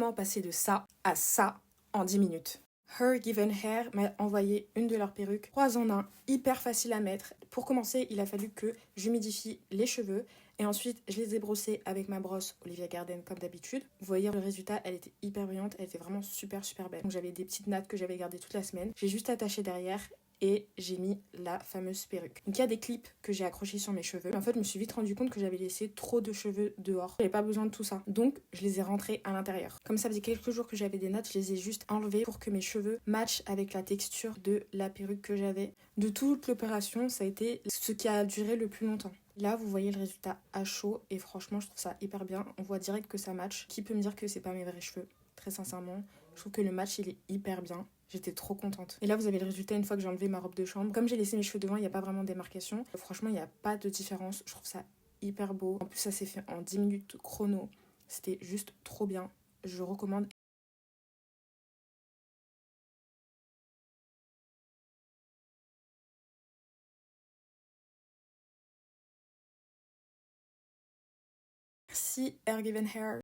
comment passer de ça à ça en 10 minutes. Her Given Hair m'a envoyé une de leurs perruques 3 en 1, hyper facile à mettre. Pour commencer, il a fallu que j'humidifie les cheveux et ensuite je les ai brossés avec ma brosse Olivia Garden comme d'habitude. Vous voyez le résultat, elle était hyper brillante, elle était vraiment super belle. Donc j'avais des petites nattes que j'avais gardées toute la semaine. J'ai juste attaché derrière et j'ai mis la fameuse perruque. Donc il y a des clips que j'ai accrochés sur mes cheveux. En fait, je me suis vite rendu compte que j'avais laissé trop de cheveux dehors. J'avais pas besoin de tout ça. Donc je les ai rentrés à l'intérieur. Comme ça faisait quelques jours que j'avais des nattes, je les ai juste enlevées pour que mes cheveux matchent avec la texture de la perruque que j'avais. De toute l'opération, ça a été ce qui a duré le plus longtemps. Là, vous voyez le résultat à chaud et franchement, je trouve ça hyper bien. On voit direct que ça match. Qui peut me dire que c'est pas mes vrais cheveux? Très sincèrement, je trouve que le match, il est hyper bien. J'étais trop contente. Et là, vous avez le résultat une fois que j'ai enlevé ma robe de chambre. Comme j'ai laissé mes cheveux devant, il n'y a pas vraiment de démarcation. Franchement, il n'y a pas de différence. Je trouve ça hyper beau. En plus, ça s'est fait en 10 minutes chrono. C'était juste trop bien. Je recommande. Merci, Hair Given Hair.